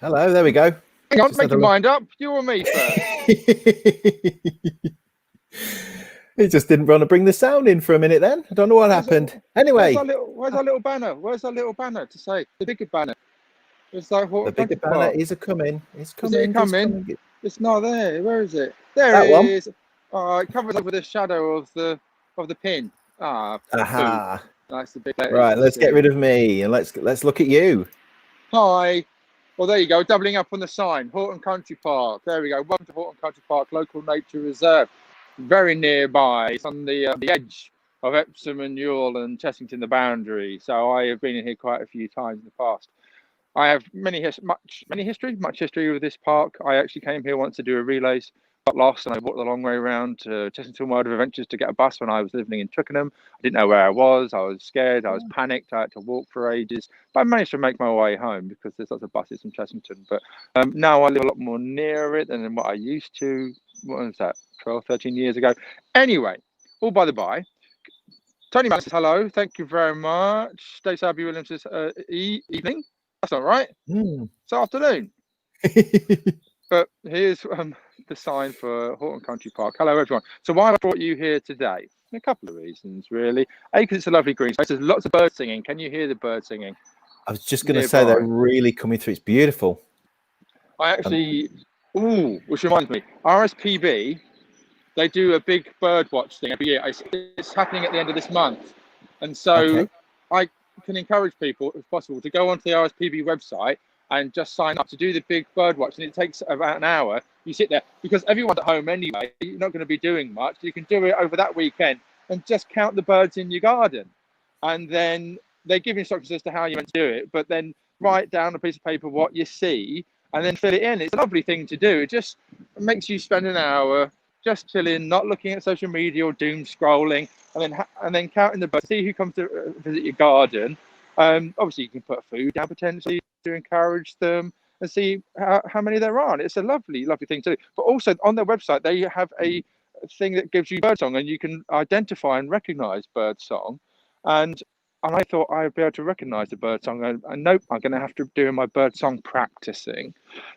Hello, there we go. Hang on, Just make had a your look. mind up. You or me first? He just didn't want to bring the sound in for a minute then. I don't know what happened. Anyway, Where's our little banner? Where's our little banner to say the bigger banner? It's like the Horton bigger Country banner Park. is a coming. It's Is it coming. Just coming? coming. It's not there. Where is it? There That it one. is. Oh, it covers over the shadow of the pin. Ah, boo. Aha. That's the big letters Right, to let's get see. rid of me and let's look at you. Hi. Well, there you go. Doubling up on the sign. Horton Country Park. There we go. Welcome to Horton Country Park, local nature reserve. Very nearby. It's on the edge of Epsom and Ewell and Chessington, the boundary. So I have been in here quite a few times in the past. I have much history with this park. I actually came here once to do a relays, got lost, and I walked the long way around to Chessington World of Adventures to get a bus when I was living in Twickenham. I didn't know where I was. I was scared. I was panicked. I had to walk for ages, but I managed to make my way home because there's lots of buses from Chessington. But now I live a lot more near it than what I used to. What was that? 12, 13 years ago. Anyway, all by the by. Tony Matt says hello. Thank you very much. Dave Sabby Williams says evening. That's not right. It's afternoon. But here's the sign for Horton Country Park. Hello, everyone. So why have I brought you here today? A couple of reasons, really. A, because it's a lovely green space. There's lots of birds singing. Can you hear the birds singing? I was just going to say they're really coming through. It's beautiful. I actually, which reminds me, RSPB, they do a big bird watch thing every year. It's happening at the end of this month. And so I can encourage people, if possible, to go onto the RSPB website and just sign up to do the big bird watch. And it takes about an hour. You sit there because everyone's at home anyway. You're not going to be doing much. You can do it over that weekend and just count the birds in your garden. And then they give instructions as to how you're meant to do it, but then write down on a piece of paper what you see and then fill it in. It's a lovely thing to do. It just makes you spend an hour just chilling, not looking at social media or doom scrolling, and then counting the birds, see who comes to visit your garden. Obviously, you can put food down potentially to encourage them and see how many there are. And it's a lovely, lovely thing to do. But also on their website, they have a thing that gives you birdsong, and you can identify and recognize birdsong. And I thought I'd be able to recognize the birdsong. And nope, I'm going to have to do my birdsong practicing.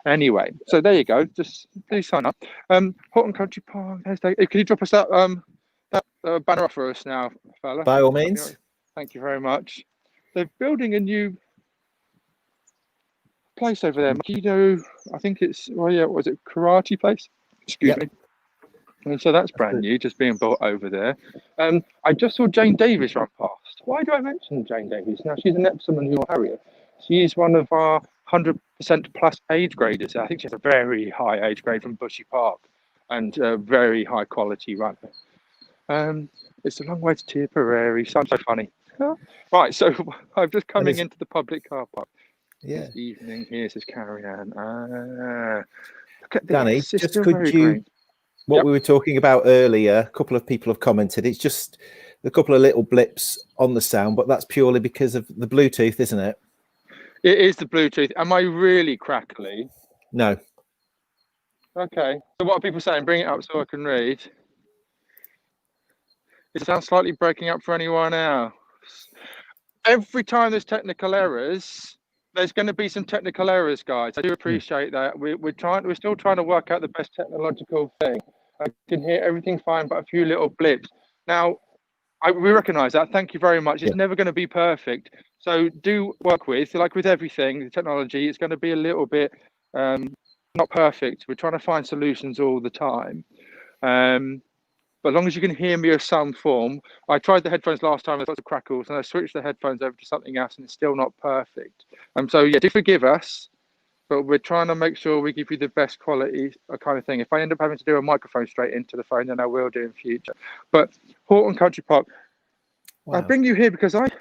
Anyway, so there you go. Just please sign up. Horton Country Park. Can you drop us that banner off for us now, fella? By all means. Thank you very much. They're building a new place over there. You know, I think it's was it Karate Place? Excuse me. And so that's brand new, just being built over there. I just saw Jane Davis run past. Why do I mention Jane Davis? Now, she's an Epsom and Ewell Harrier. She's one of our 100% plus age graders. I think she has a very high age grade from Bushy Park and a very high quality runner. It's a long way to Tipperary. Sounds so funny. Right, so I'm just coming into the public car park. Yeah. This evening here says Carrie Ann. Look at this. Danny, just could you... Green. What we were talking about earlier, a couple of people have commented. It's just a couple of little blips on the sound, but that's purely because of the Bluetooth, isn't it? It is the Bluetooth. Am I really crackly? No. Okay. So what are people saying? Bring it up so I can read. It sounds slightly breaking up for anyone else. Every time there's technical errors, there's going to be some technical errors, guys. I do appreciate that. We're still trying to work out the best technological thing. I can hear everything fine, but a few little blips. Now, we recognise that. Thank you very much. It's never going to be perfect. So do work with, like with everything, the technology, it's going to be a little bit not perfect. We're trying to find solutions all the time. But as long as you can hear me of some form. I tried the headphones last time, there's lots of crackles, and I switched the headphones over to something else, and it's still not perfect. So yeah, do forgive us, but we're trying to make sure we give you the best quality kind of thing. If I end up having to do a microphone straight into the phone, then I will do in future. But Horton Country Park, I bring you here because I've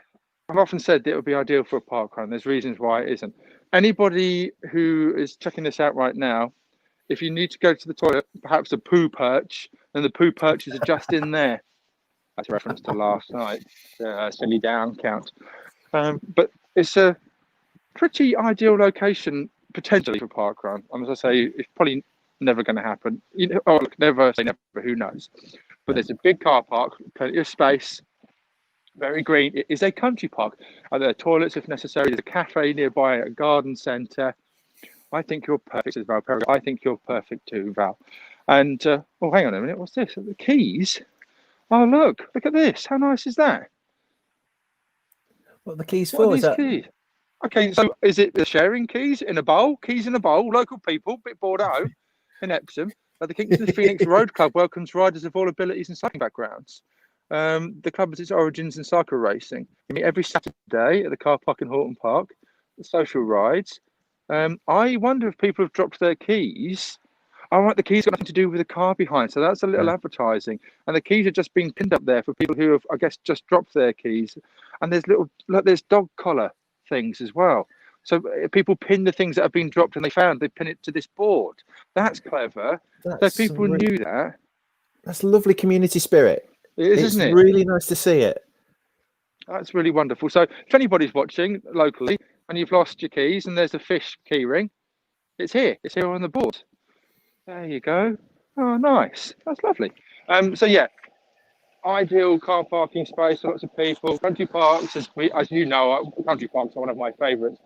often said that it would be ideal for a park run. There's reasons why it isn't. Anybody who is checking this out right now, if you need to go to the toilet, perhaps a poo perch, then the poo perches are just in there. That's a reference to last night, silly down count. But it's a pretty ideal location potentially for park run. As I say, it's probably never going to happen. Never say never, who knows? But there's a big car park, plenty of space, very green. It is a country park. There are toilets if necessary. There's a cafe nearby, a garden centre. I think you're perfect, says Val Perry. I think you're perfect too, Val. And oh, hang on a minute. What's this? The keys? Oh, look at this. How nice is that? What are the keys What are for? Is these that keys? Okay, so is it the sharing keys in a bowl? Keys in a bowl. Local people, bit Bordeaux, in Epsom. The Kingston Phoenix Road Club welcomes riders of all abilities and cycling backgrounds. The club has its origins in cycle racing. You meet every Saturday at the car park in Horton Park. The social rides. I wonder if people have dropped their keys. Oh, right, the keys got nothing to do with the car behind, so that's a little advertising. And the keys are just being pinned up there for people who have, I guess, just dropped their keys. And there's there's dog collar things as well. So people pin the things that have been dropped and they pin it to this board. That's clever. So people knew that. That's lovely community spirit. It is, it's isn't it? Really nice to see it. That's really wonderful. So if anybody's watching locally and you've lost your keys and there's a fish key ring, it's here. It's here on the board. There you go. Oh, nice. That's lovely. So yeah, ideal car parking space for lots of people. Country parks, as you know, country parks are one of my favourites.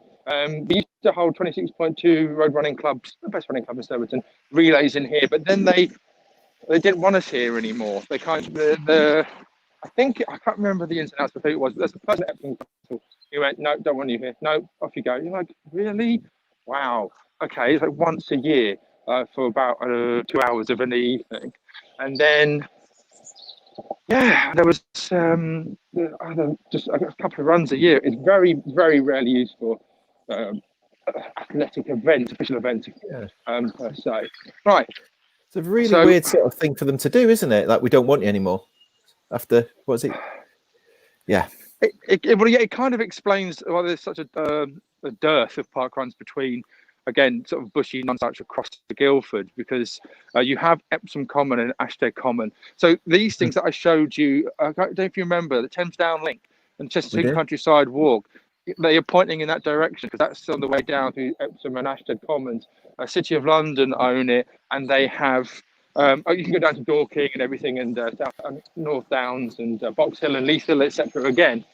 We used to hold 26.2 road running clubs, the best running club in Surbiton, relays in here, but then they didn't want us here anymore. They kind of I can't remember the ins and outs of who it was, but there's a person at Epsom who went, no, don't want you here. No, off you go. You're like, really? Wow. Okay, it's like once a year. For about 2 hours of an evening, and then there was just a couple of runs a year. It's very, very rarely used for athletic events, official events, per se. Right. It's a really weird sort of thing for them to do, isn't it? Like, we don't want you anymore. After what's it? Yeah. It kind of explains why there's such a dearth of park runs between. Again, sort of bushy non-such across the Guildford, because you have Epsom Common and Ashted Common. So these things that I showed you, I don't know if you remember, the Thames Down Link and Chesterton Countryside Walk, they are pointing in that direction because that's on the way down through Epsom and Ashted Commons. City of London own it, and they have, you can go down to Dorking and everything, and North Downs and Box Hill and Leith Hill, etc. again.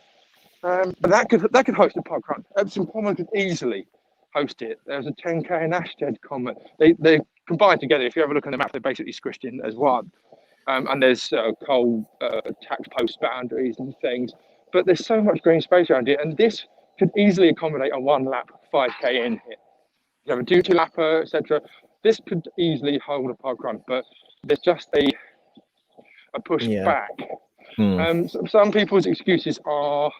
But that could host a park run. Epsom Common could easily host it. There's a 10k in Ashted Common. They combined together. If you have a look on the map, they're basically squished in as one. And there's coal tax post boundaries and things. But there's so much green space around it, and this could easily accommodate a 1 lap 5k in here. You have a duty lapper, etc. This could easily hold a park run, but there's just a push back. Some people's excuses are,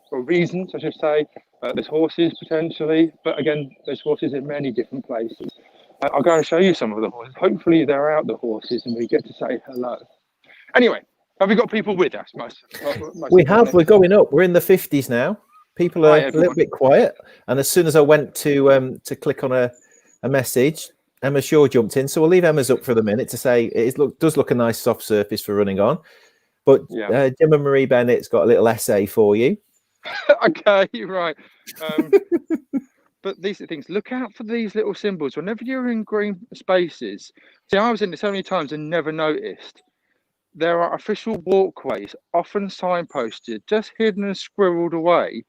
or reasons, I should say, there's horses potentially, but again, there's horses in many different places. I'll go and show you some of the horses. Hopefully they're out, the horses, and we get to say hello. Anyway, have we got people with us? We have. We're going up. We're in the 50s now. People are a little bit quiet. And as soon as I went to click on a message, Emma Shaw jumped in. So we'll leave Emma's up for the minute to say it does look a nice soft surface for running on. But Gemma Marie Bennett's got a little essay for you. Okay, right. But these are things. Look out for these little symbols whenever you're in green spaces. See, I was in it so many times and never noticed. There are official walkways, often signposted, just hidden and squirreled away.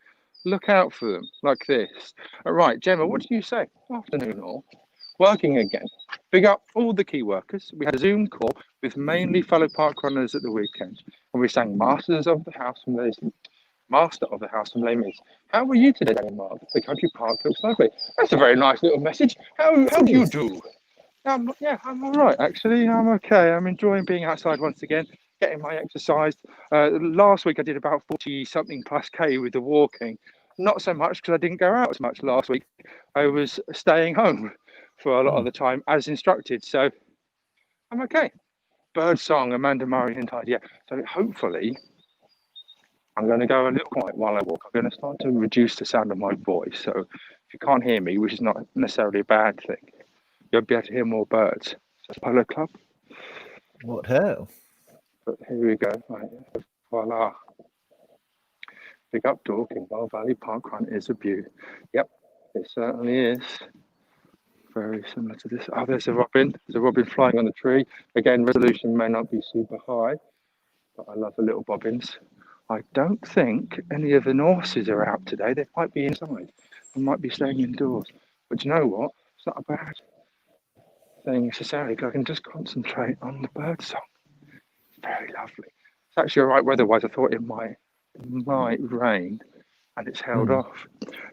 Look out for them, like this. All right, Gemma, what did you say? Afternoon all. Working again. Big up all the key workers. We had a Zoom call with mainly fellow park runners at the weekend, and we sang Masters of the House from Leslie. Master of the House from Les Mis. How were you today, Mark? The country park looks lovely. That's a very nice little message. How do you do? I'm all right, actually. I'm okay. I'm enjoying being outside once again, getting my exercise. Last week I did about 40-something plus K with the walking. Not so much because I didn't go out as much last week. I was staying home for a lot of the time as instructed. So I'm okay. Bird song, Amanda Murray and Tide. Yeah. So hopefully I'm going to go a little quiet while I walk. I'm going to start to reduce the sound of my voice. So if you can't hear me, which is not necessarily a bad thing, you'll be able to hear more birds. So Polo Club. What hell? But here we go. Right. Voila. Big up Dorking. Val Valley Park Run is a beaut. Yep, it certainly is. Very similar to this. Oh, there's a robin. There's a robin flying on the tree. Again, resolution may not be super high, but I love the little bobbins. I don't think any of the Norses are out today. They might be inside. They might be staying indoors. But you know what? It's not a bad thing necessarily. I can just concentrate on the bird song. Very lovely. It's actually all right weather-wise. I thought it might rain, and it's held off.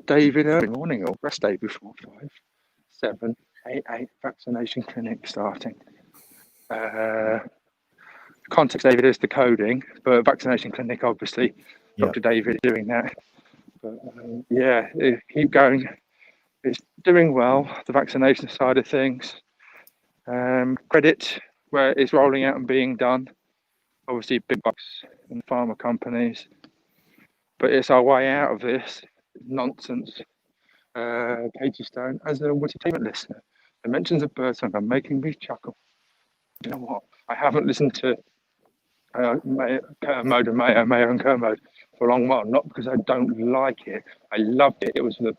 David, early morning or rest day before 5, 7, 8, 8 vaccination clinic starting. Context, David, is the coding, but vaccination clinic, obviously, Dr. David is doing that. But yeah, keep going. It's doing well, the vaccination side of things. Credit where it's rolling out and being done. Obviously, big bucks and pharma companies. But it's our way out of this nonsense. Katie Stone, as a entertainment listener, the mentions of birdsong are making me chuckle. You know what? I haven't listened to Kermode and Mayo and Kermode for a long while, not because I don't like it. I loved it. It was the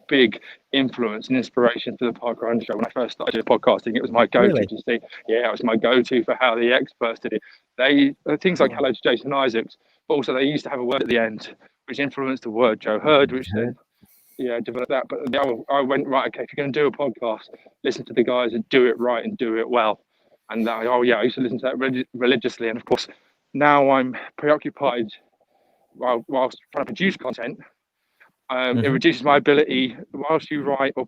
big influence and inspiration for the Park Run show. When I first started podcasting, it was my go-to to see. Yeah, it was my go-to for how the experts did it. They things like Hello to Jason Isaacs, but also they used to have a word at the end, which influenced the word Joe heard, which then developed that. But I went, right, okay, if you're going to do a podcast, listen to the guys and do it right and do it well. And I used to listen to that religiously. And of course, now I'm preoccupied whilst trying to produce content. It reduces my ability. Whilst you write or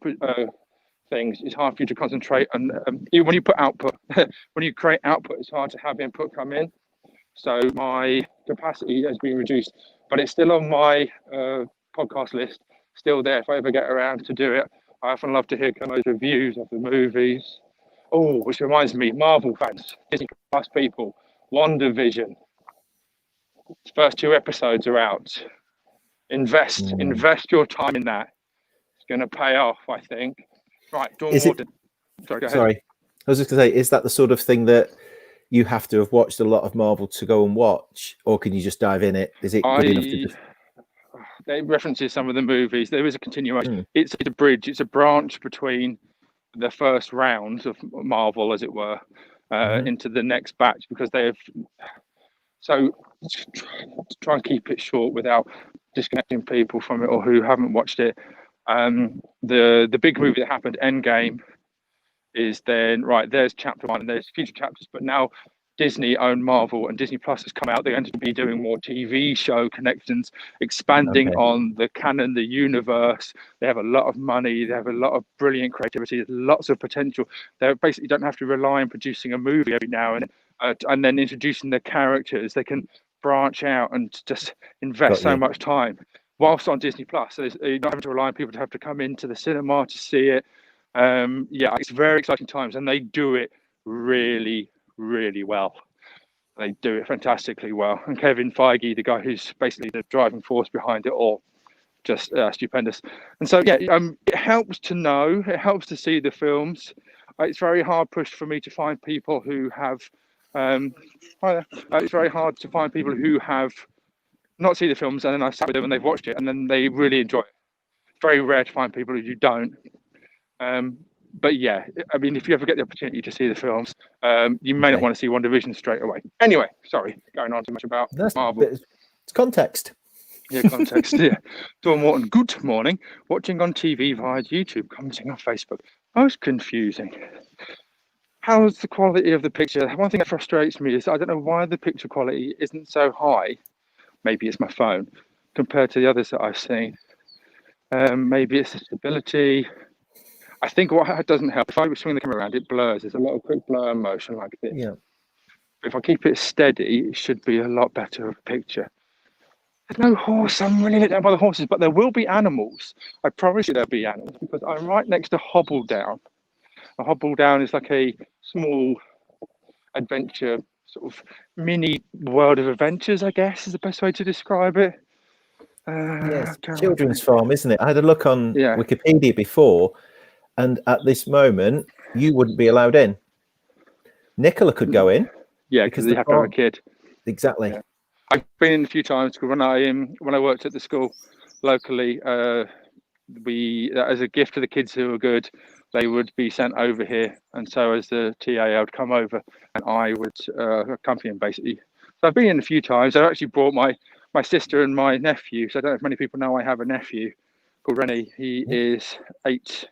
things, it's hard for you to concentrate. And when you put output, when you create output, it's hard to have input come in. So my capacity has been reduced, but it's still on my podcast list, still there if I ever get around to do it. I often love to hear Kermode's reviews of the movies. Oh, which reminds me, Marvel fans, Disney Plus people, WandaVision. First 2 episodes are out. Invest your time in that. It's going to pay off, I think. Right, Dawn Warden. Sorry, go ahead. Sorry, I was just going to say, is that the sort of thing that you have to have watched a lot of Marvel to go and watch, or can you just dive in it? Is it good enough to just... It references some of the movies. There is a continuation. It's a bridge. It's a branch between the first round of Marvel, as it were, into the next batch, because they have. So try and keep it short without disconnecting people from it or who haven't watched it. The big movie that happened, Endgame, is then right. There's chapter 1 and there's future chapters, but now Disney own Marvel and Disney Plus has come out. They're going to be doing more TV show connections, expanding on the canon, the universe. They have a lot of money. They have a lot of brilliant creativity. There's lots of potential. They basically don't have to rely on producing a movie every now and then introducing the characters. They can branch out and just invest so much time whilst on Disney Plus. So you're not having to rely on people to have to come into the cinema to see it. It's very exciting times, and they do it really well. They do it fantastically well. And Kevin Feige, the guy who's basically the driving force behind it all, just stupendous. And so it helps to know, it helps to see the films. It's very hard pushed for me to find people who have it's very hard to find people who have not seen the films and then I sat with them and they've watched it and then they really enjoy it. It's very rare to find people who don't. But yeah, I mean, if you ever get the opportunity to see the films, you may not want to see WandaVision straight away. Anyway, sorry, going on too much about Marvel. It's context. Yeah, context. Yeah. Dawn Morton, good morning. Watching on TV via YouTube, commenting on Facebook. Most confusing. How's the quality of the picture? One thing that frustrates me is I don't know why the picture quality isn't so high. Maybe it's my phone compared to the others that I've seen. Maybe it's the stability. I think what doesn't help, if I swing the camera around, it blurs. There's a lot of quick blur motion like this. Yeah. If I keep it steady, it should be a lot better of a picture. There's no horse. I'm really let down by the horses, but there will be animals. I promise you there'll be animals because I'm right next to Hobble Down. A Hobble Down is like a small adventure, sort of mini world of adventures, I guess is the best way to describe it. Yes, children's farm, isn't it? I had a look on Wikipedia before, and at this moment, you wouldn't be allowed in. Nicola could go in. Yeah, because they have to have a kid. Exactly. Yeah. I've been in a few times because when I worked at the school locally, we as a gift to the kids who were good, they would be sent over here, and so as the TA, I would come over and I would accompany them basically. So I've been in a few times. I actually brought my sister and my nephew. So I don't know if many people know I have a nephew called Rennie. He is 8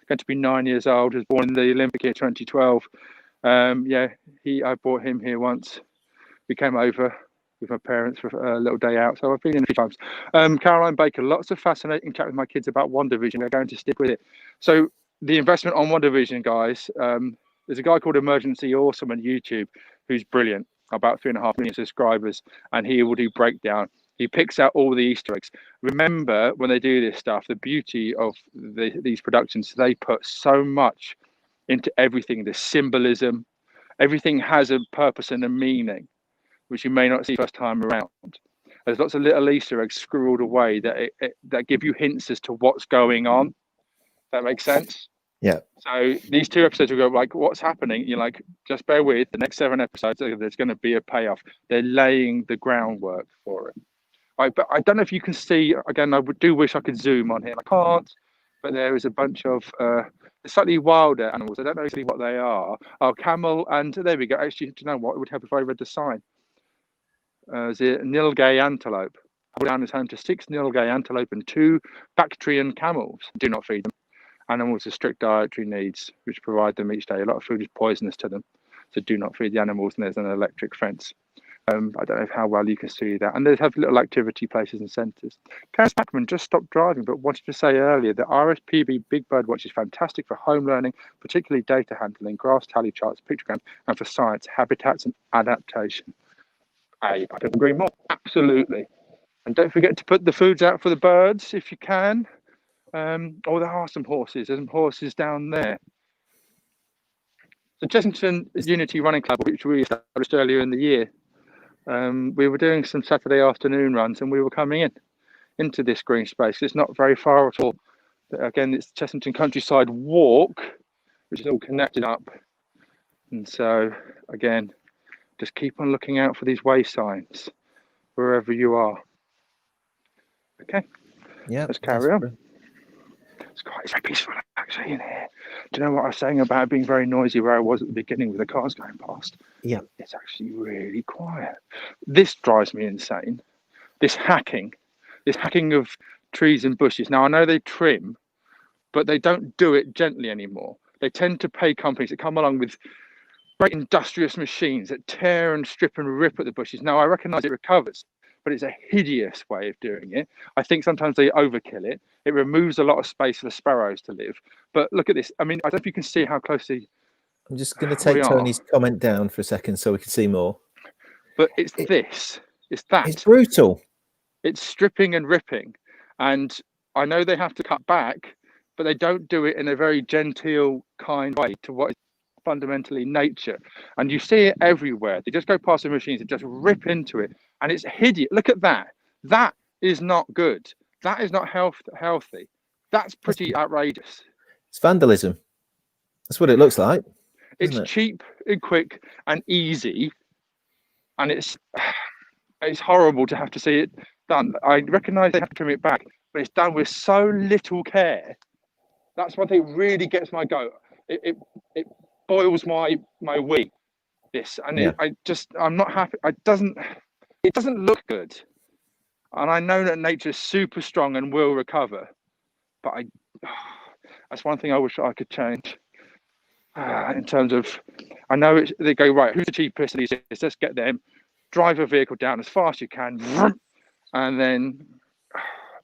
going to be 9 years old, was born in the Olympic year 2012. I brought him here once. We came over with my parents for a little day out, so I've been in a few times. Caroline Baker, lots of fascinating chat with my kids about WandaVision. We're going to stick with it. So the investment on WandaVision, guys, there's a guy called Emergency Awesome on YouTube who's brilliant, about 3.5 million subscribers, and he will do breakdown. He picks out all the Easter eggs. Remember, when they do this stuff, the beauty of these productions, they put so much into everything, the symbolism, everything has a purpose and a meaning, which you may not see first time around. There's lots of little Easter eggs squirreled away that give you hints as to what's going on. That makes sense? Yeah. So these 2 episodes will go like, what's happening? You're like, just bear with the next 7 episodes. There's going to be a payoff. They're laying the groundwork for it. But I don't know if you can see, again, I do wish I could zoom on here. I can't, but there is a bunch of slightly wilder animals. I don't know exactly what they are. Oh, camel, and there we go. Actually, do you know what? It would help if I read the sign. Is it Nilgay antelope? Down is home to 6 Nilgay antelope and 2 Bactrian camels. Do not feed them. Animals with strict dietary needs, which provide them each day. A lot of food is poisonous to them, so do not feed the animals. And there's an electric fence. I don't know how well you can see that. And they have little activity places and centres. Cass Packman just stopped driving, but wanted to say earlier that RSPB Big Bird Watch is fantastic for home learning, particularly data handling, grass tally charts, pictograms, and for science, habitats, and adaptation. I couldn't agree more. Absolutely. And don't forget to put the foods out for the birds if you can. There are some horses. There's some horses down there. The Chessington Unity Running Club, which we established earlier in the year, we were doing some Saturday afternoon runs, and we were coming into this green space. It's not very far at all. But again, it's Chessington Countryside Walk, which is all connected up. And so, again, just keep on looking out for these way signs wherever you are. Okay. Yeah. Let's carry on. It's very peaceful actually in here. Do you know what I was saying about it being very noisy where I was at the beginning with the cars going past? Yeah. It's actually really quiet. This drives me insane. This hacking of trees and bushes. Now I know they trim, but they don't do it gently anymore. They tend to pay companies that come along with great industrious machines that tear and strip and rip at the bushes. Now I recognise it recovers, but it's a hideous way of doing it. I think sometimes they overkill it. It removes a lot of space for the sparrows to live. But look at this. I mean, I don't know if you can see how closely. I'm just going to take Tony's comment down for a second so we can see more. But it's that. It's brutal. It's stripping and ripping. And I know they have to cut back, but they don't do it in a very genteel, kind way to what is fundamentally nature. And you see it everywhere. They just go past the machines and just rip into it. And it's hideous. Look at that. That is not good. That is not healthy. That's pretty outrageous. It's vandalism. That's what it looks like. It's cheap and quick and easy. And it's horrible to have to see it done. I recognise they have to trim it back, but it's done with so little care. That's one thing that really gets my goat. It boils my wee. This and yeah. I'm not happy. It doesn't look good. And I know that nature is super strong and will recover, but that's one thing I wish I could change. In terms of, I know they go, right, who's the cheapest of these? Let's get them, drive a vehicle down as fast as you can, and then,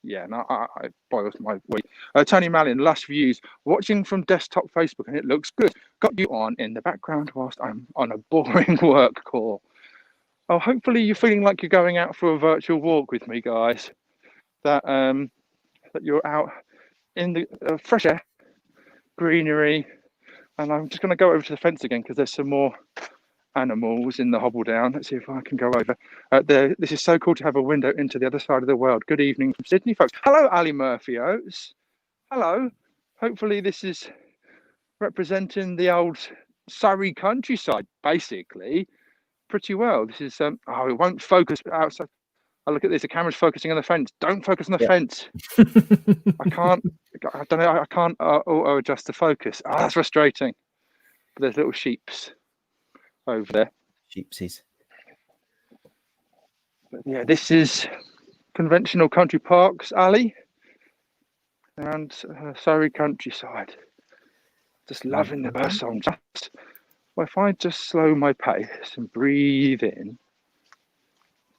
it boils my weight. Tony Mallon, lush views, watching from desktop Facebook, and it looks good. Got you on in the background whilst I'm on a boring work call. Oh, hopefully you're feeling like you're going out for a virtual walk with me, guys. That you're out in the fresh air, greenery, and I'm just going to go over to the fence again because there's some more animals in the hobble down. Let's see if I can go over. This is so cool to have a window into the other side of the world. Good evening from Sydney, folks. Hello, Ali Murphy Oates. Hello. Hopefully this is representing the old Surrey countryside, basically. Pretty well. This is it won't focus outside. I look at this, the camera's focusing on the fence. Don't focus on the fence. I can't auto adjust the focus. That's frustrating. But there's little sheeps over there. Sheepsies. But yeah, this is conventional country parks alley and Surrey countryside. just loving the bird song. Well, if I just slow my pace and breathe in,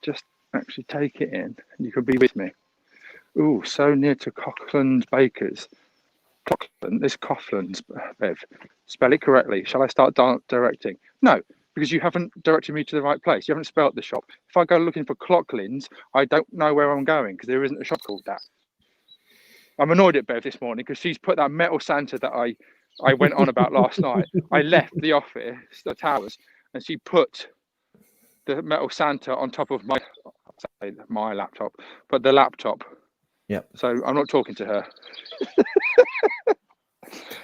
just actually take it in, and you can be with me. Ooh, so near to Coughlan's Bakers. It's Coughlan's, Bev. Spell it correctly. Shall I start directing? No, because you haven't directed me to the right place. You haven't spelt the shop. If I go looking for Coughlan's, I don't know where I'm going because there isn't a shop called that. I'm annoyed at Bev this morning because she's put that metal Santa that I went on about last night. I left the office, the towers, and she put the metal Santa on top of my laptop, but the laptop. Yep. So I'm not talking to her.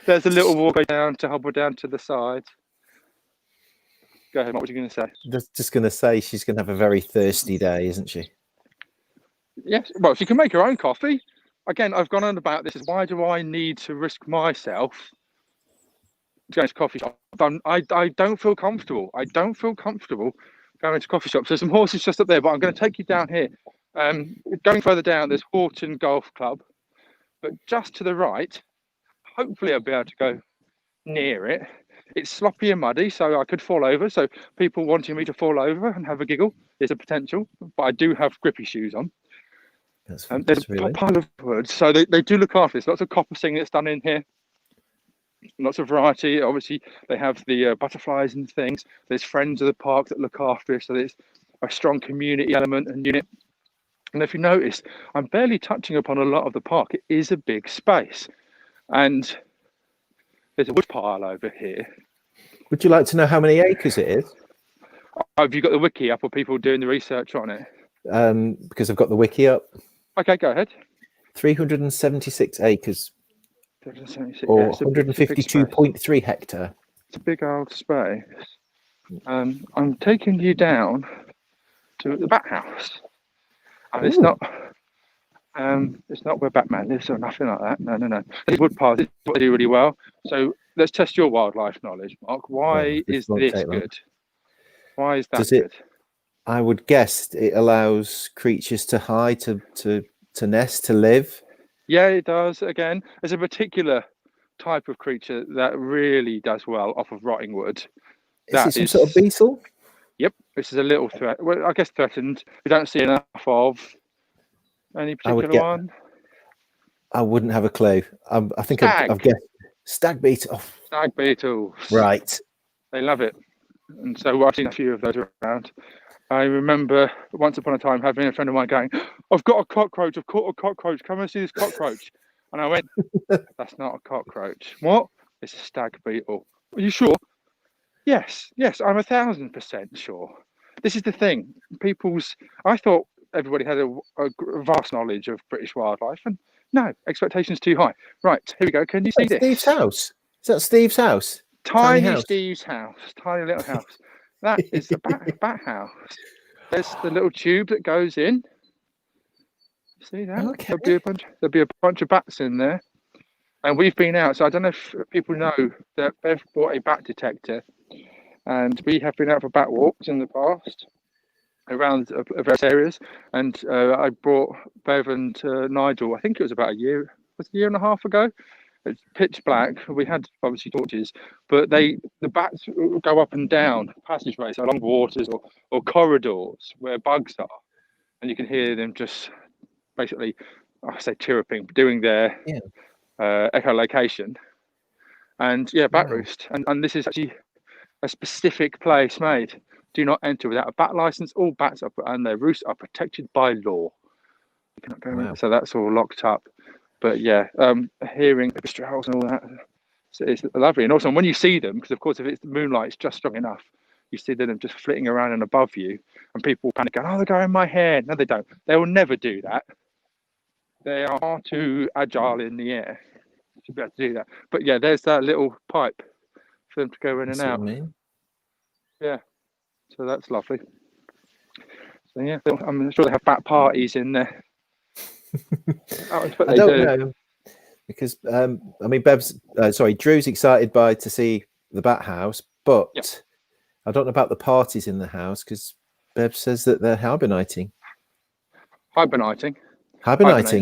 There's a little walkway down to hobble down to the side. Go ahead, what were you going to say? Just going to say she's going to have a very thirsty day, isn't she? Yes. Well, she can make her own coffee. Again, I've gone on about this. Is why do I need to risk myself to go to coffee shop? I don't feel comfortable. I don't feel comfortable going to coffee shops. There's some horses just up there, but I'm going to take you down here. Going further down, there's Horton Golf Club, but just to the right, hopefully I'll be able to go near it. It's sloppy and muddy, so I could fall over. So people wanting me to fall over and have a giggle is a potential, but I do have grippy shoes on. There's a pile of wood, so they do look after this. Lots of coppicing that's done in here. Lots of variety. Obviously, they have the butterflies and things. There's friends of the park that look after it, so there's a strong community element and unit. And if you notice, I'm barely touching upon a lot of the park. It is a big space, and there's a wood pile over here. Would you like to know how many acres it is? Have you got the wiki up, or people doing the research on it? Because I've got the wiki up. Okay, go ahead. 376 acres. 376, or 152.3 hectare. It's a big old space. I'm taking you down to the bat house, and it's not where Batman lives or nothing like that. No. These wood piles is what they do really well. So let's test your wildlife knowledge, Mark. Why is this good? Why is that good? I would guess it allows creatures to hide, to nest, to live. Yeah, it does. Again, there's a particular type of creature that really does well off of rotting wood. Is it some sort of beetle? Yep, this is a little threat. Well, I guess threatened. We don't see enough of. Any particular one? I wouldn't have a clue. I think I've guessed stag beetle. Oh. Stag beetles. Right. They love it. And so I've seen a few of those around. I remember once upon a time having a friend of mine going, I've got a cockroach, I've caught a cockroach, come and see this cockroach. And I went, that's not a cockroach. What? It's a stag beetle. Are you sure? Yes, I'm 1,000% sure. This is the thing. I thought everybody had a vast knowledge of British wildlife, and no, expectations too high. Right, here we go. Can you see this? Steve's house. Is that Steve's house? Tiny house. Steve's house. Tiny little house. That is the bat house. There's the little tube that goes in. See that? Okay. There'll be a bunch of bats in there. And we've been out, so I don't know if people know that Bev bought a bat detector, and we have been out for bat walks in the past around various areas. And I brought Bev and Nigel, I think it was about a year and a half ago. It's pitch black. We had obviously torches, but the bats go up and down passageways along waters or corridors where bugs are, and you can hear them just basically, I say chirruping, doing their echolocation. And bat roost. And this is actually a specific place made. Do not enter without a bat license. All bats and their roosts are protected by law. You cannot go in. So that's all locked up. But hearing the strolls and all that, it's lovely. And also when you see them, because of course if it's the moonlight, it's just strong enough, you see them just flitting around and above you, and people panic, going, oh, they're going in my hair. No, they don't. They will never do that. They are too agile in the air to be able to do that. But there's that little pipe for them to go in and out. Yeah, so that's lovely. So I'm sure they have bat parties in there. I don't know, because Drew's excited to see the bat house, but I don't know about the parties in the house because Bev says that they're hibernating. Hibernating,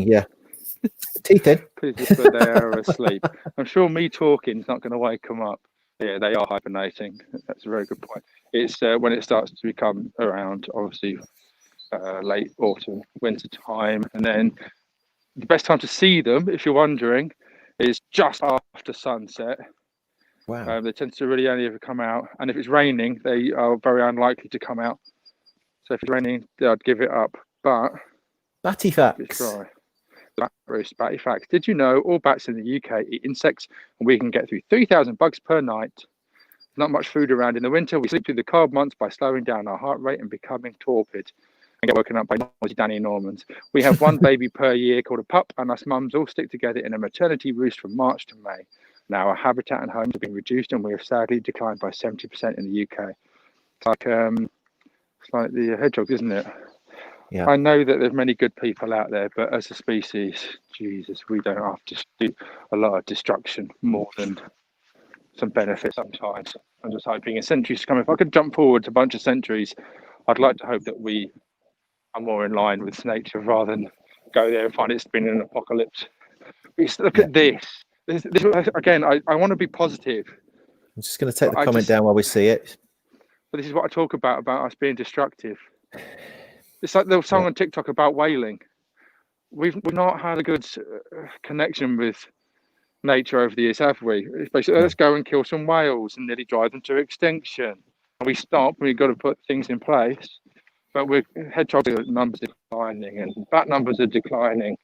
yeah. Teeth in. but they are asleep. I'm sure me talking is not going to wake them up. Yeah, they are hibernating. That's a very good point. It's when it starts to become around, obviously, late autumn, winter time, and then the best time to see them, if you're wondering, is just after sunset. Wow. They tend to really only ever come out, and if it's raining, they are very unlikely to come out. So if it's raining, I'd give it up. But Batty if it's facts. dry, bat roast, batty facts. Did you know all bats in the UK eat insects, and we can get through 3,000 bugs per night? Not much food around in the winter. We sleep through the cold months by slowing down our heart rate and becoming torpid, and get woken up by noisy Danny Normans. We have one baby per year called a pup, and us mums all stick together in a maternity roost from March to May. Now our habitat and homes have been reduced, and we have sadly declined by 70% in the UK. It's like the hedgehog, isn't it? Yeah. I know that there's many good people out there, but as a species, Jesus, we don't have to do a lot of destruction more than some benefit sometimes. I'm just hoping a century's coming. If I could jump forward a bunch of centuries, I'd like to hope that we are more in line with nature rather than go there and find it's been an apocalypse. Look at this. This again, I want to be positive. I'm just going to take the comment down while we see it. But this is what I talk about us being destructive. It's like there was song on TikTok about whaling. We've not had a good connection with nature over the years, have we? It's basically, let's go and kill some whales and nearly drive them to extinction. And we stop, we've got to put things in place. But we're hedgehog numbers are declining and bat numbers are declining.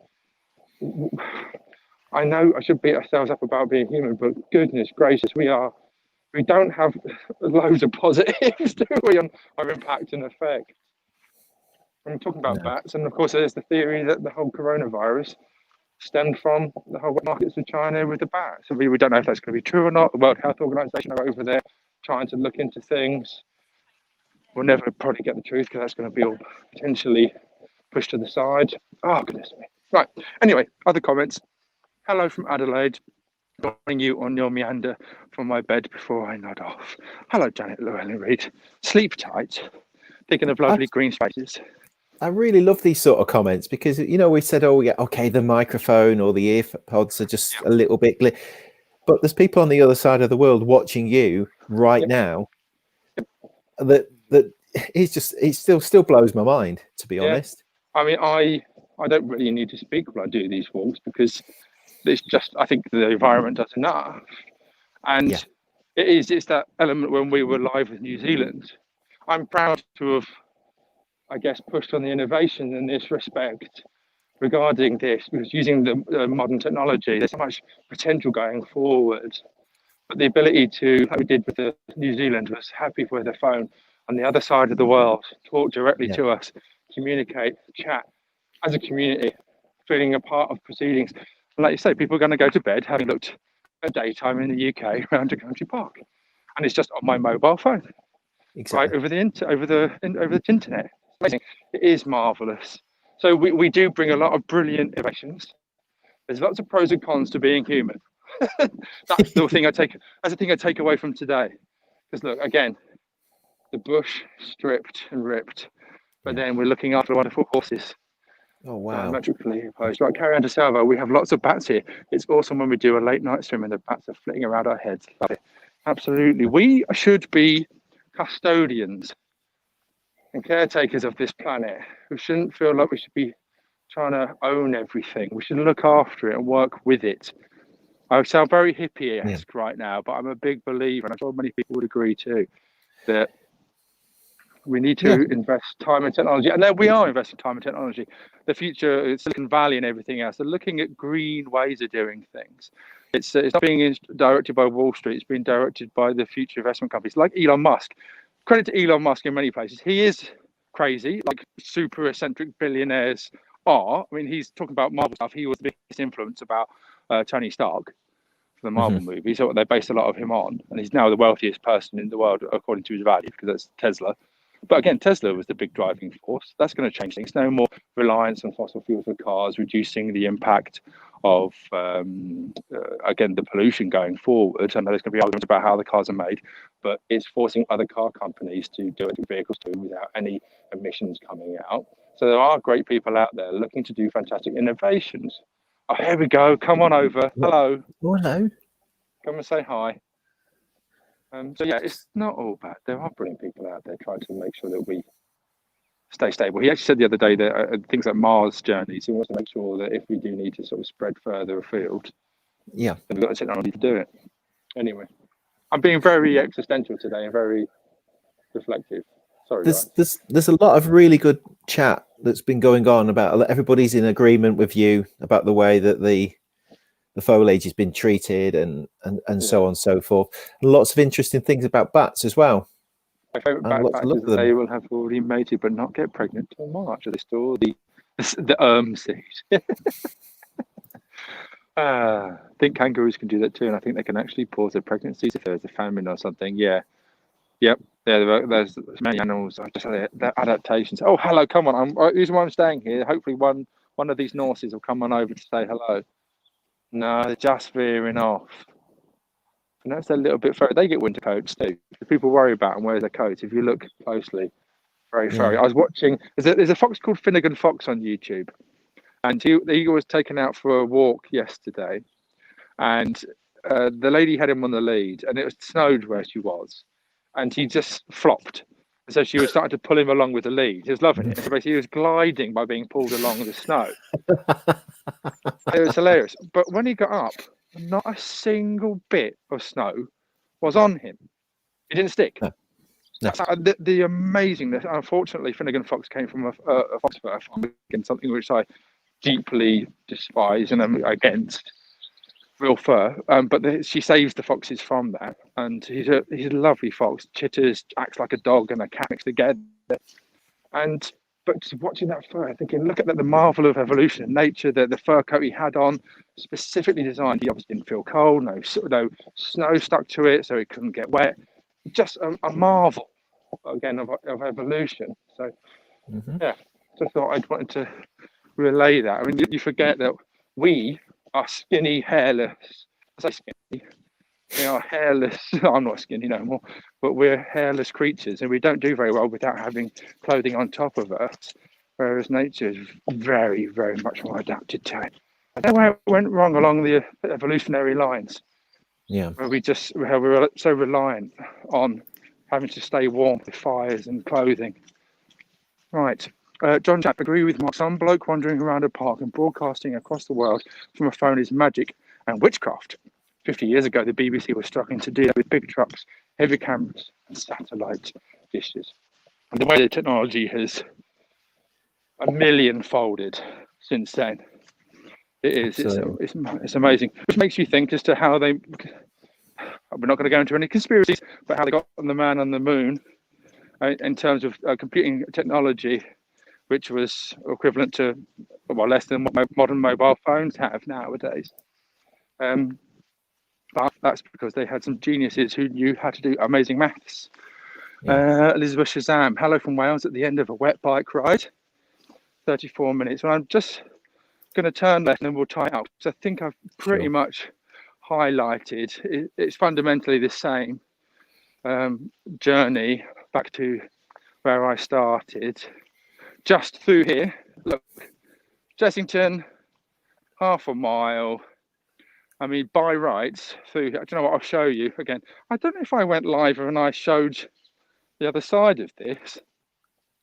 I know I should beat ourselves up about being human, but goodness gracious, we don't have loads of positives, do we, on our impact and effect. I'm talking about bats, and of course there's the theory that the whole coronavirus stemmed from the whole markets of China with the bats. So we don't know if that's going to be true or not. The World Health Organization are over there trying to look into things. We'll never probably get the truth because that's going to be all potentially pushed to the side. Oh, goodness me. Right. Anyway, other comments. Hello from Adelaide. Joining you on your meander from my bed before I nod off. Hello, Janet Llewellyn Reid. Sleep tight. Thinking of lovely green spaces. I really love these sort of comments because, we said, oh, yeah, okay, the microphone or the ear pods are just a little bit, but there's people on the other side of the world watching you right now that it still blows my mind, to be honest. I mean, I don't really need to speak when I do these walks because I think the environment does enough. And it's that element when we were live with New Zealand. I'm proud to have, I guess, pushed on the innovation in this respect regarding this, because using the modern technology, there's so much potential going forward. But the ability to, like we did with the New Zealand, was happy with the phone on the other side of the world, talk directly to us, communicate, chat as a community, feeling a part of proceedings. And like you say, people are going to go to bed having looked at daytime in the UK around Horton Country Park, and it's just on my mobile phone, right over the internet. Amazing. It is marvelous. So we do bring a lot of brilliant innovations. There's lots of pros and cons to being human. That's the thing I take away from today. Because look, again, the bush stripped and ripped, but then we're looking after wonderful horses. Oh wow! Diametrically opposed. Right, carry on to Salvo. We have lots of bats here. It's awesome when we do a late night swim and the bats are flitting around our heads. Love it. Absolutely. We should be custodians and caretakers of this planet. We shouldn't feel like we should be trying to own everything. We should look after it and work with it. I sound very hippie-esque right now, but I'm a big believer, and I'm sure many people would agree too, that we need to invest time and technology. And then we are investing time and technology. The future, Silicon Valley and everything else, they're looking at green ways of doing things. It's not being directed by Wall Street. It's being directed by the future investment companies like Elon Musk. Credit to Elon Musk in many places. He is crazy, like super eccentric billionaires are. I mean, he's talking about Marvel stuff. He was the biggest influence about Tony Stark for the Marvel movies. So they based a lot of him on. And he's now the wealthiest person in the world, according to his value, because that's Tesla. But again, Tesla was the big driving force. That's going to change things. No more reliance on fossil fuels for cars, reducing the impact of, again, the pollution going forward. I know there's going to be arguments about how the cars are made, but it's forcing other car companies to do electric vehicles too without any emissions coming out. So there are great people out there looking to do fantastic innovations. Oh, here we go. Come on over. Hello. Oh, hello. Come and say hi. So yeah, it's not all bad. There are brilliant people out there trying to make sure that we stay stable. He actually said the other day that things like Mars journeys, he wants to make sure that if we do need to sort of spread further afield, yeah, then we've got the technology to do it. Anyway, I'm being very existential today and very reflective. Sorry, there's a lot of really good chat that's been going on about, everybody's in agreement with you about the way that the foliage has been treated and so on and so forth. And lots of interesting things about bats as well. My favourite fact is that they will have already mated but not get pregnant till March. They store the seed. I think kangaroos can do that too, and I think they can actually pause their pregnancies if there's a famine or something. Yeah. Yep. Yeah, there's many animals. Just their adaptations. Oh, hello. Come on. The reason why I'm staying here. Hopefully, one of these Norses will come on over to say hello. No, they're just veering off. And that's a little bit further. They get winter coats too. If people worry about them, where's their coats? If you look closely, very furry. I was watching. There's a fox called Finnegan Fox on YouTube, and he was taken out for a walk yesterday, and the lady had him on the lead, and it was snowed where she was, and he just flopped. So she was starting to pull him along with the lead. He was loving it. So basically, he was gliding by being pulled along with the snow. It was hilarious. But when he got up, not a single bit of snow was on him. It didn't stick. No. The amazingness. Unfortunately, Finnegan Fox came from a fox fur farm, something which I deeply despise and am against. Real fur, but she saves the foxes from that, and he's a lovely fox. Chitters, acts like a dog and a cat mixed together. But watching that fur, thinking, look at the marvel of evolution and nature. The fur coat he had on, specifically designed. He obviously didn't feel cold. No snow stuck to it, so it couldn't get wet. Just a marvel, again, of evolution. So, yeah, just thought I'd wanted to relay that. I mean, you forget that we are skinny, hairless. I say skinny. We are hairless. I'm not skinny no more, but we're hairless creatures, and we don't do very well without having clothing on top of us. Whereas nature is very, very much more adapted to it. I don't know where it went wrong along the evolutionary lines. Yeah, where we're so reliant on having to stay warm with fires and clothing. Right. John Japp, agree with Mark. Some bloke wandering around a park and broadcasting across the world from a phone is magic and witchcraft. 50 years ago, the BBC was struggling to deal with big trucks, heavy cameras, and satellite dishes. And the way the technology has a million-folded since then, it's amazing. Which makes you think as to how we're not going to go into any conspiracies, but how they got on the man on the moon in terms of computing technology, which was equivalent to less than what modern mobile phones have nowadays. But that's because they had some geniuses who knew how to do amazing maths. Yeah. Elizabeth Shazam, hello from Wales at the end of a wet bike ride. 34 minutes. And I'm just going to turn left and then we'll tie it up. So I think I've pretty much highlighted. It's fundamentally the same journey back to where I started. Just through here, look, Jessington, half a mile. I mean, by rights through. I don't know what I'll show you again. I don't know if I went live and I showed the other side of this,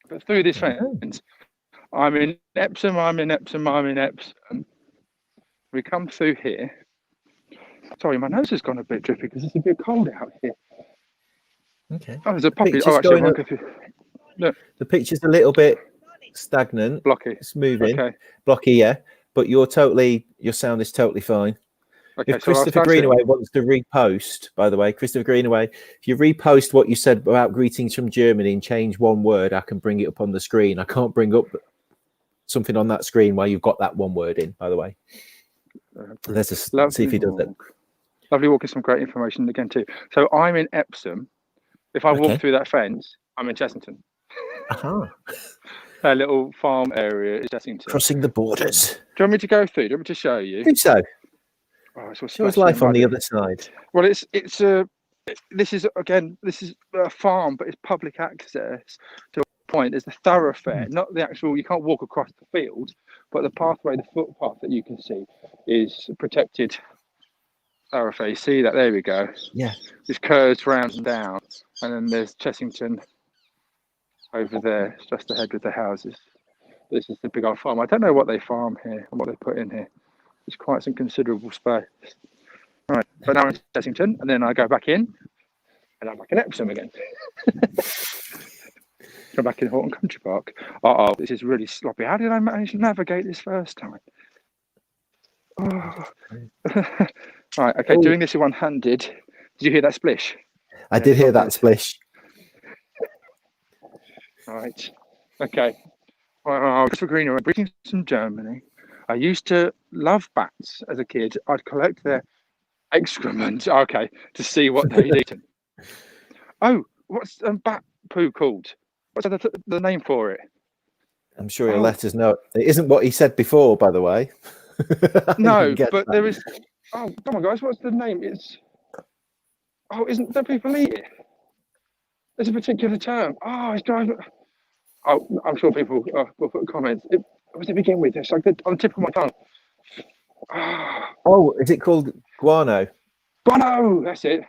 but through this fence, I'm in Epsom. We come through here. Sorry, my nose has gone a bit drippy because it's a bit cold out here. Okay. Oh, there's a puppy. Oh, actually, I won't go through. Look. The picture's a little bit stagnant, blocky. It's moving, blocky, yeah. But your sound is totally fine. Okay, if Christopher Greenaway wants to repost, by the way, Christopher Greenaway, if you repost what you said about greetings from Germany and change one word, I can bring it up on the screen. I can't bring up something on that screen while you've got that one word in, by the way. Let's just see if he does it. Lovely walk is some great information again too. So I'm in Epsom. If I walk through that fence, I'm in Chessington. A little farm area is Chessington. Crossing the borders. Do you want me to go through? Do you want me to show you? I think so. Oh, show us life on the other side. Well, this is a farm, but it's public access to point. There's the thoroughfare, not the actual. You can't walk across the field, but the pathway, the footpath that you can see, is protected thoroughfare. You see that? There we go. Yeah. This curves round and down, and then there's Chessington over there, just ahead with the houses. This is the big old farm. I don't know what they farm here and what they put in here. It's quite some considerable space. Right, but now I'm in Chessington, and then I go back in, and I'm back in Epsom again. I'm back in Horton Country Park. Oh, this is really sloppy. How did I manage to navigate this first time? Oh. Right, okay, doing this one-handed. Did you hear that splish? I did hear that splish. Right, okay. Well, for greenery, I'm bringing from Germany. I used to love bats as a kid. I'd collect their excrement, okay, to see what they'd eaten. Oh, what's bat poo called? What's the name for it? I'm sure he'll let us know. It isn't what he said before, by the way. No, but there is. Oh, come on, guys, what's the name? It's. Oh, don't people eat it? There's a particular term. Oh, it's driving. Oh, I'm sure people will put comments. What does it begin with? It's like on the tip of my tongue. Oh, is it called guano? Guano, that's it.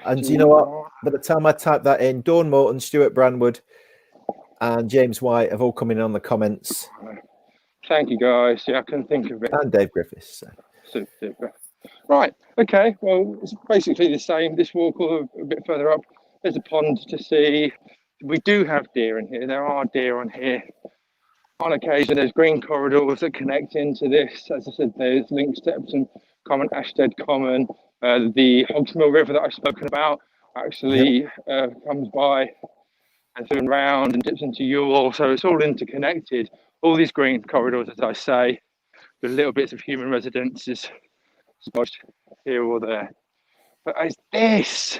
And you know what? By the time I type that in, Dawn Morton, Stuart Brandwood, and James White have all come in on the comments. Thank you, guys. Yeah, I couldn't think of it. And Dave Griffiths. So. Super. Right. Okay. Well, it's basically the same. This walk a bit further up. There's a pond to see. We do have deer in here. There are deer on here. On occasion, there's green corridors that connect into this. As I said, there's links to Epsom Common, Ashstead Common. The Hogsmill River that I've spoken about actually comes by and through and round and dips into Ewell. So it's all interconnected. All these green corridors, as I say, with little bits of human residences spotted here or there. But it's this.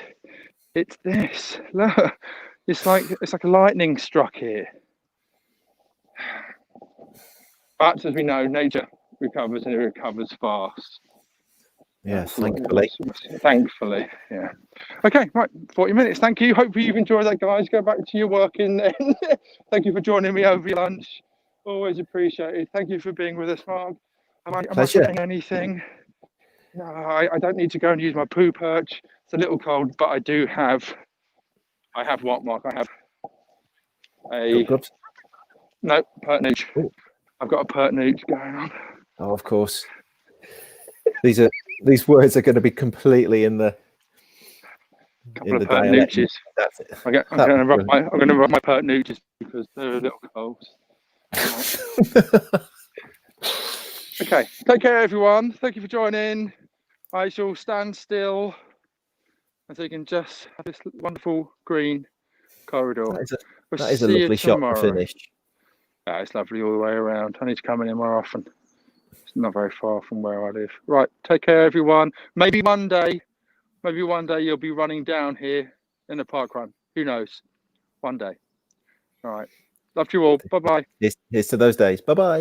Look, it's like a lightning struck here. But as we know, nature recovers and it recovers fast. Yes, thankfully. Thankfully, yeah. Okay, right, 40 minutes. Thank you. Hopefully you've enjoyed that, guys. Go back to your working then. Thank you for joining me over your lunch. Always appreciated. Thank you for being with us, Mark. Am I saying anything? No, I don't need to go and use my poo perch. It's a little cold, but I have what, Mark? I have no, pert nooch. Ooh. I've got a pert nooch going on. Oh, of course. These words are going to be completely in the couple of pert nooches. That's it. I'm going to rub my pert nooches because they're a little cold. Okay, take care, everyone. Thank you for joining. I shall stand still, and so you can just have this wonderful green corridor. That is a lovely shot to finish. Yeah, it's lovely all the way around. I need to come in more often. It's not very far from where I live. Right, take care, everyone. Maybe one day you'll be running down here in the park run. Who knows? One day. All right. Love you all. Bye-bye. Here's to those days. Bye-bye.